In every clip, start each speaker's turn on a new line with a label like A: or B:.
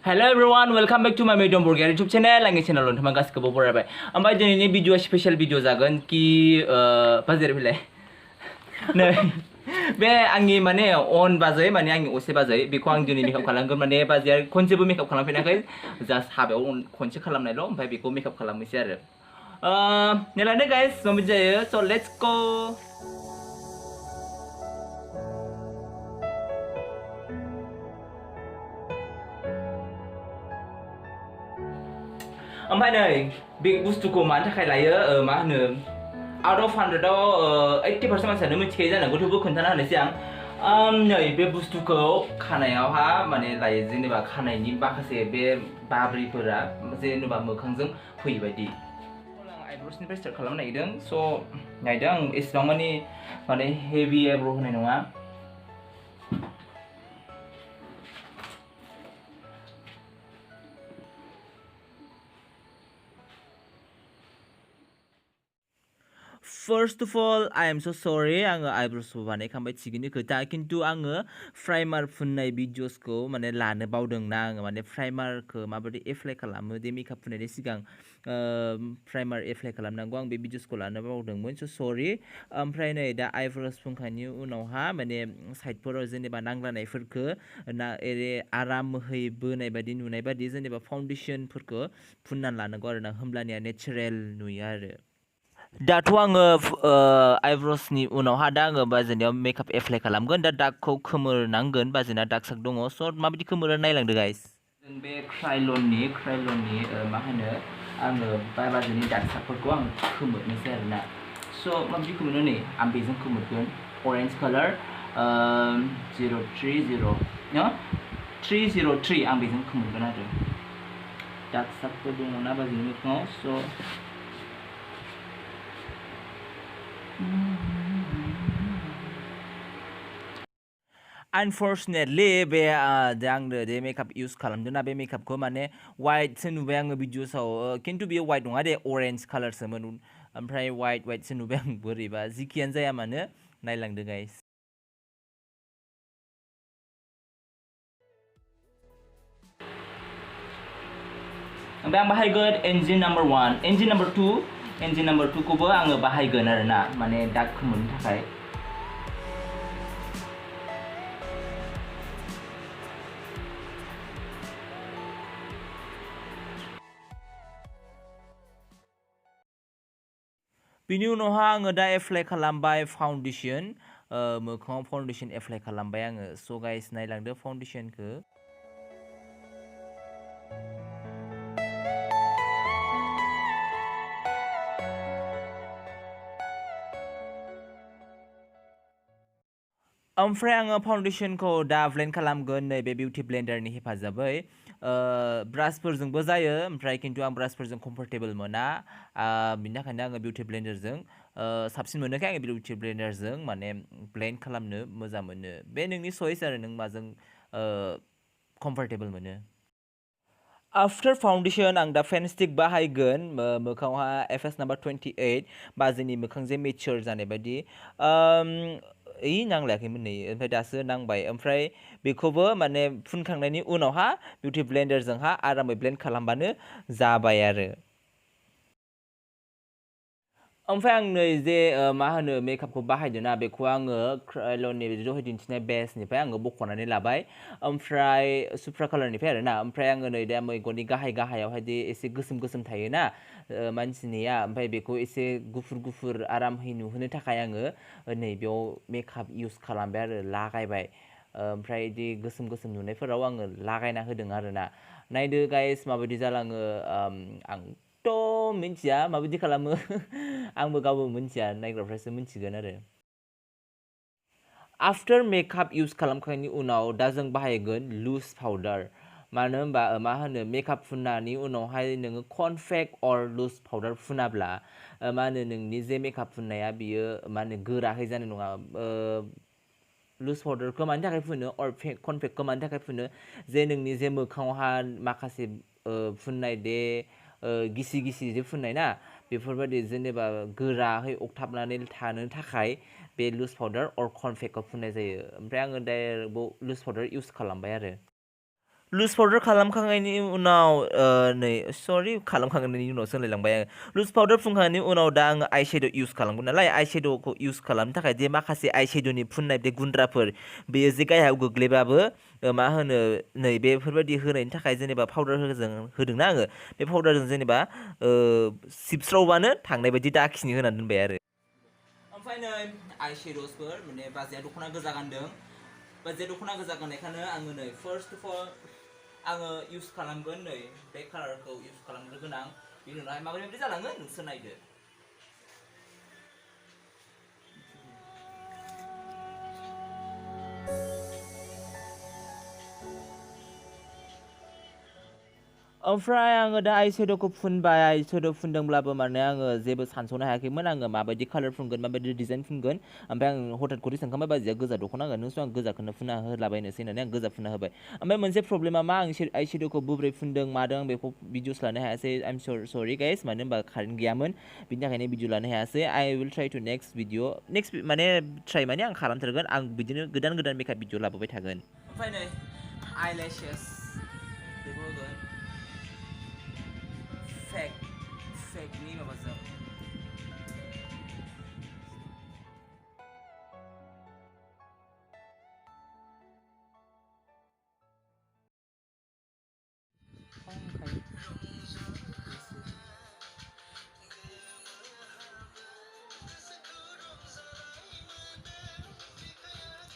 A: Hello everyone, welcome back to my Mediyon Borgoary YouTube channel. आंनि channel नोंथाङा गासिखौबो बरायबाय। ओमफ्राय दिनैनि भिडिअआ स्पेशल भिडिअ जागोन कि बाजेर बिलाय नै बे आंनि माने अन बाजै माने आंनि असे बाजै बेखौ आं दिनै मेकआप खालामगोन माने बाजैया खनसेबो मेकआप खालामफेराखै जास्ट हाबायाव खनसे खालामनायल' ओमफ्राय बेखौ मेकआप खालामनोसै आरो नेलायदो गाइस माबायदि जायो स' लेट्स गो ओमफ्राय नै बे बुस्थुखौ मानि थाखाय लायो मा होनो आउट अफ 100 आव 80% मानसियानो मिथिखायो जानांगौ थेवबो खोन्थाना होनोसै आं नै बे बुस्थुखौ खानायावहा माने लायो जेनेबा खानायनि माखासे बे बाब्रिफोरा जेनेबा मोखांजों फैबायदि आं आइब्र'सनिफ्राय स्टार्ट खालामनो नागिरदों स' नायदो आं एसेबां माने हेभि आइब्र' होनाय नङा First of all, I am so sorry. आङो eyebrows बानायखांबाय थिगैनो खोथा खिन्थु आङो प्राइमार फुननाय भिडिअसखौ माने लानो बावदोंना आङो माने प्राइमारखौ माबायदि एप्लाइ खालामो दे मेकआप फुननायनि सिगां प्राइमार एप्लाइ खालामनांगौ आं बे भिडिअसखौ लानो बावदोंमोन स' सरि ओमफ्राय नै दा आइब्र'स फुनखांनायनि उनावहा माने साइडफोराव जेनेबा नांलानायफोरखौ एरे आरामहै बोनाय बायदि नुनाय बायदि जेनेबा फाउन्डेसनफोरखौ फुननानै लानांगौ आरो ना होमब्लानिया नेचारेल नुयो आरो दाथ' आङो आइब्र'सनि उनावहा दा आङो बाजेनायाव मेकआप एप्लाइ खालामगोन दा दागखौ खोमोरनांगोन बाजेना दाग साग दङ स' माबायदि खोमोरो नायलांदो गाइस जों बे क्रायलननि मा होनो आङो बाजेनि दाग सागफोरखौ आं खोमोरनोसै आरोना स' माबायदि खोमोरो नै आं बेजों खोमोरगोन अरेन्ज कालार 030 no 303 आं बेजों खोमोरगोन आरो दाग सागफोर दङ ना बाजेनि मोखाङाव स' Unfortunately बे आंनो दे मेकआप इउज खालामदों ना बे मेकआपखौ माने वाइटसो नुबाय आङो भिडिअसआव खिन्थु बेयो वाइट नङा दे अरेन्ज कालारसोमोन ओमफ्राय वाइटसो नुबाय आं बोरैबा जिखियानो जाया मानो नायलांदो गाइस ओमफ्राय आं बाहायगोन इन्जिन नाम्बार 1 इन्जिन नाम्बार 2 खौबो आङो बाहायगोन आरोना माने दाग खोमोरनो थाखाय बिनि उनावहा आङो दा एप्लाइ खालामबाय फाउन्डेसन मोखाङाव फाउन्डेसन एप्लाइ खालामबाय आङो स' गाइस नायलांदो फाउन्डेसनखौ ओमफ्राय आङो फाउन्डेसनखौ दा ब्लेन्ड खालामगोन नैबे बिउटि ब्लेन्डारनि हेफाजाबै ब्रासफोरजोंबो जायो ओमफ्राय खिन्थु आं ब्रासफोरजों कम्फर्टेबल मोना बिनि थाखायनो आङो बिउटि ब्लेन्डारजों साबसिन मोनोखाय आङो बिउटि ब्लेन्डारजों माने ब्लेन्ड खालामनो मोजां मोनो बे नोंनि चइस आरो नों माजों कम्फर्टेबल मोनो आफ्टार फाउन्डेसन आं दा फेन स्टिक बाहायगोन मोखाङावहा एफएस नाम्बार 28 बाजेनि मोखां जे मेच्योर जानाय बायदि नांलायाखैमोन नै ओमफ्राय दासो नांबाय ओमफ्राय बेखौबो माने फुनखांनायनि उनावहा बिउटि ब्लेन्डारजोंहा आरामै ब्लेन्ड खालामबानो जाबाय आरो ओमफ्राय आं नै जे मा होनो मेकआपखौ बाहायदों ना बेखौ आङो क्रायलननि दहाय दिन्थिनाय बेसनिफ्राय आङो बख'नानै लाबाय ओमफ्राय सुफ्रा कालारनिफ्राय आरो ना ओमफ्राय आङो नै दा मैगननि गाहायावहाय दे एसे गोसोम थायोना मानसिनिया ओमफ्राय बेखौ एसे गुफुर आरामहै नुहोनो थाखाय आङो नै बेयाव मेकआप इउज खालामबाय आरो लागायबाय ओमफ्राय बिदि गोसोम नुनायफोराव आङो लागायना होदों आरोना नायदो गाइस माबायदि जालाङो आंथ' मिन्थिया माबायदि खालामो आंबो गावबो मिन्थिया नायग्राफ्रासो मिन्थिगोन आरो आफ्टार मेकआप इउज खालामखांनायनि उनाव दा जों बाहायगोन लुज पाउडार मानो होनबा मा होनो मेकआप फुननायनि उनावहाय नोङो कनपेक्ट अर लुज पाउडार फुनाब्ला मा होनो नोंनि जे मेकआप फुननाया बियो मा होनो गोराहै जानाय नङा लुज पाउडारखौ मानि थाखाय फुनो अर कनपेक्टखौ मानि थाखाय फुनो जे नोंनि जे मोखाङावहा माखासे फुननाय दे गिसि जे फुननाय ना बेफोरबायदि जेनेबा गोराहै अगथाबनानै थानो थाखाय बे लुज पाउडार अर कनपेक्टखौ फुननाय जायो ओमफ्राय आङो डाइरेक्ट लुज पाउडार इउज खालामबाय आरो लुज पाउडार खालामखांनायनि उनाव नै सरि खालामखांनायनि उनाव सोलायलांबाय आङो लुज पाउडार फुनखांनायनि उनाव दा आङो आइ शेड' इउस खालामगोन नालाय आइ शेड'खौ इउस खालामनो थाखाय जे माखासे आइ शेड'नि फुननाय बे गुन्द्राफोर बेयो जे गाहायाव गोग्लैबाबो मा होनो नै बेफोरबायदि होनायनि थाखाय जेनेबा पाउडार होदोंना आङो बे पाउडारजों जेनेबा सिबस्रावबानो थांनाय बायदि दाखिनि होनानै दोनबाय आरो ओमफ्राय नै आइ शेड'सफोर माने बाजैया दख'ना गोजा गानदों बाजैया दख'ना गोजा गाननायखायनो आङो नै फार्स्ट अफ अल आङो इउस खालामगोन नै बे कालारखौ इउस खालामग्रोगोन आं बेनि उनावहाय माबोरै जालाङो नोंसोर नायदो ओमफ्राय आङो दा आइ शेड'खौ फुनबाय आइ शेड' फुनदोंब्लाबो माने आङो जेबो सानस'नो हायाखैमोन आङो माबायदि कालार फुनगोन माबायदि डिजाइन फुनगोन ओमफ्राय आं हठात खरि सानखांबाय बाजैया गोजा दख'ना गानो स' आं गोजाखौनो फुनना होलाबायनोसै होननानै आं गोजा फुनना होबाय ओमफ्राय मोनसे प्रब्लेमा मा आं आइ शेड'खौ बोरै फुनदों मादों आं बेखौ भिडिअस लानो हायासै आइ एम सरि गाइस मानो होनबा कारेन्ट गैयामोन बिनि थाखायनो भिडिअ लानो हायासै I will try to next video next माने ट्राइ माने आं खालामथारगोन आं बिदिनो गोदान गोदान मेकआप भिडिअ लाबोबाय थागोन ओमफ्राय नै आइलेशेस बेखौ होगोन फेकनि माबाजों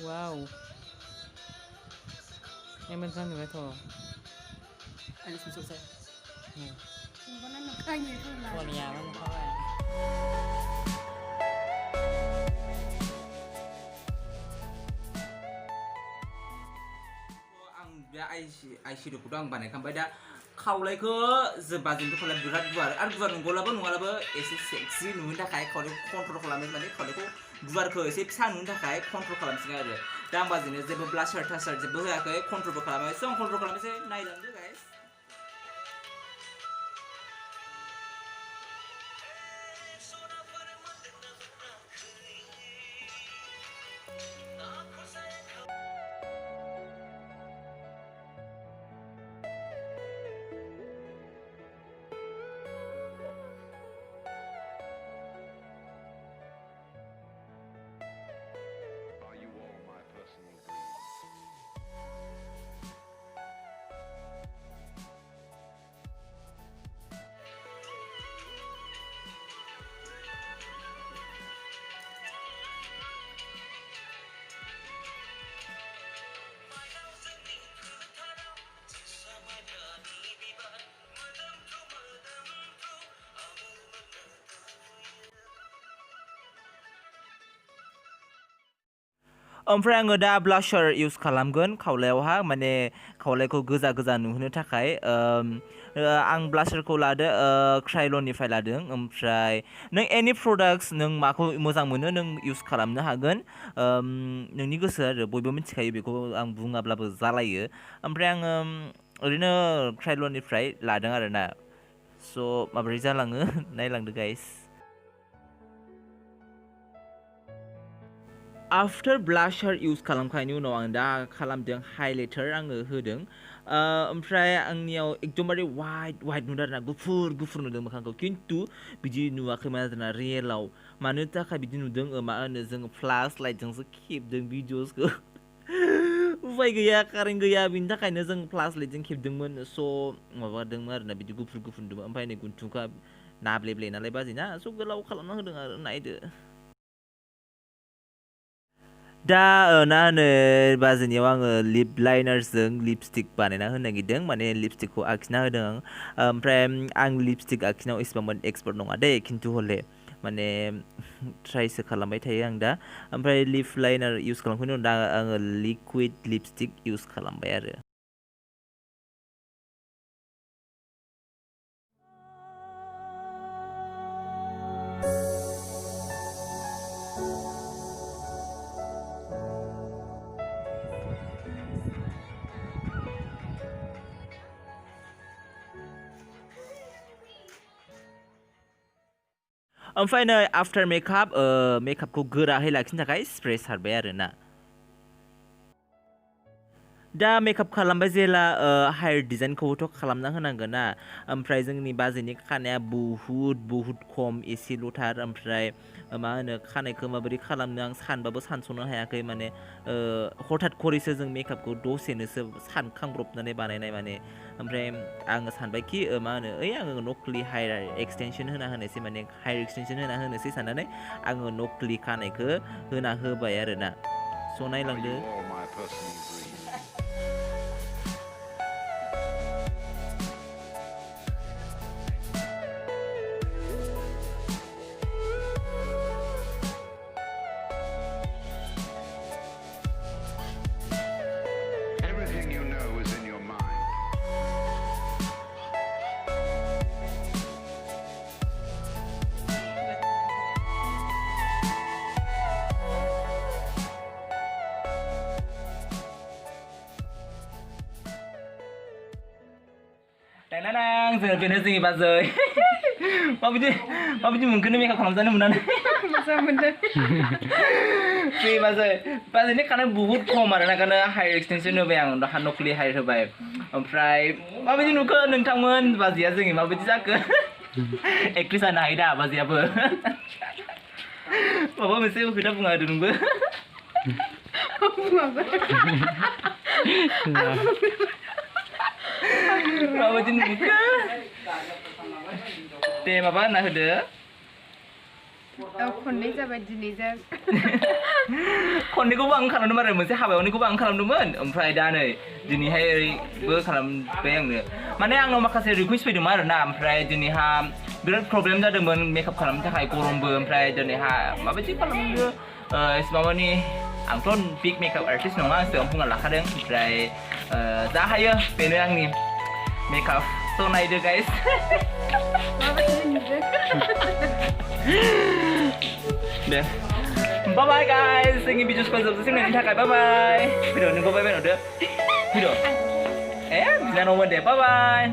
B: Wow. Em bên trong người thôi.
A: Anh xin số xe.
C: Có nó khai nhiều hơn là.
B: Còn nhà nó khó à.
A: आइ शेड'खौथ' आं बानायखांबाय दा खावलायखौ बाजैनिथ' खावलाया बिराद गुवार आरो गुवार नङाब्लाबो एसे सेक्सि नुनो थाखाय खावलायखौ कन्ट्रल खालामनो माने खावलायखौ गुवारखौ एसे फिसा नुनो थाखाय कन्ट्रल खालामसिगोन आरो दा आं बाजैनो जेबो ब्लासार थासार जेबो होआखै कन्ट्रलबो खालामाखै स' आं कन्ट्रल खालामनोसै नायलांदो गाइस ओमफ्राय आङो दा ब्लाशार इउस खालामगोन खावलायावहा माने खावलायखौ गोजा गोजा नुहोनो थाखाय आं ब्लाशारखौ लादो क्रायलननिफ्राय लादों ओमफ्राय नों एनि प्रडाक्ट्स नों माखौ मोजां मोनो नों इउस खालामनो हागोन नोंनि गोसो आरो बयबो मिथिखायो बेखौ आं बुङाब्लाबो जालायो ओमफ्राय आङो ओरैनो क्रायलननिफ्राय लादों आरोना स' माबोरै जालाङो नायलांदो गाइस आफ्टार ब्लाशार इउस खालामखांनायनि उनाव आं दा खालामदों हाइलाइटार आङो होदों ओमफ्राय आंनियाव एकदमबारे वाइट नुदों आरोना गुफुर नुदों मोखांखौ खिन्थु बिदि नुवाखैमोन आरोना रियेलाव मानो थाखाय बिदि नुदों मा होनो जोङो फ्लास लाइटजोंसो खेबदों भिडिअसखौ उपाय गैया कारेन्ट गैया बिनि थाखायनो जों फ्लास लाइटजों खेबदोंमोन स' माबादोंमोन आरोना बिदि गुफुर नुदोंमोन ओमफ्राय नै गुन्थुखा नाब्लेब्ले नालाय बाजैना स' गोलाव खालामना होदों आरो नायदो दा ना होनो बाजैनियाव आङो लिप लाइनारजों लिपस्टिक बानायना होनो नागिरदों माने लिपस्टिकखौ आखिना होदों आं ओमफ्राय आं लिपस्टिक आखिनायाव एसेबां एक्सपार्ट नङा दे खिन्थु हले माने ट्राइसो खालामबाय थायो आं दा ओमफ्राय लिप लाइनार इउस खालामखांनायनि उनाव दा आङो लिकुइड लिपस्टिक इउस खालामबाय आरो ओमफ्राय नै आफ्टार मेकआपखौ गोराहै लाखिनो थाखाय स्प्रे सारबाय आरोना दा मेकआप खालामबाय जेला हायार डिजाइनखौबोथ' खालामना होनांगोन ना ओमफ्राय जोंनि बाजैनि खानाया बहुद खम एसेल'थार ओमफ्राय मा होनो खानायखौ माबोरै खालामनो आं सानबाबो सानस'नो हायाखै माने हठात खरिसो जों मेकआपखौ दसेनोसो सानखांब्रबनानै बानायनाय माने ओमफ्राय आङो सानबायखि मा होनो आङो नकलि हायार एक्सटेनसन होना होनोसै माने हायार एक्सटेनसन होना होनोसै साननानै आङो नकलि खानायखौ होना होबाय आरोना स' नायलांदो
D: Everything you know is in your mind.
A: Tenang, bener sih Bazai. Mabuji mungkin mereka kalau sana mana?
C: Masa bener.
A: Si Bazai ini karena buhut komar, karena hair extension itu yang udah nukli hair terbaik. Omprai, mabuji nuka nentangmen Bazai aja nih, mabuji jaga. Aktrisa Naida Bazai apa? Bapak mesti kita bunga dulu.
C: Apa?
A: Mabuji nuka. Deh, apa nak ada?
C: खननै जाबाय दिनै जा
A: खननैखौबो आं खालामदोंमोन आरो मोनसे हाबायावनिखौबो आं खालामदोंमोन ओमफ्राय दा दिनैहायबो खालामबाय आंनो माने आंनाव माखासे रिकुवेस्ट फैदोंमोन आरोना ओमफ्राय दिनैहा बिराद प्रब्लेम जादोंमोन मेकआप खालामनो थाखाय गरमबो ओमफ्राय दिनैहा माबायदि खालामदो एसेबां मानि आंथ' बिग मेकआप आर्टिस्ट नङा सिगां बुंना लाखादों ओमफ्राय जा हायो बेनो आंनि मेकआप स' नायदो guys deh bye bye guys ini video sponsor sih nanti bye bye video ini bye bye udah video bisa nomor deh bye bye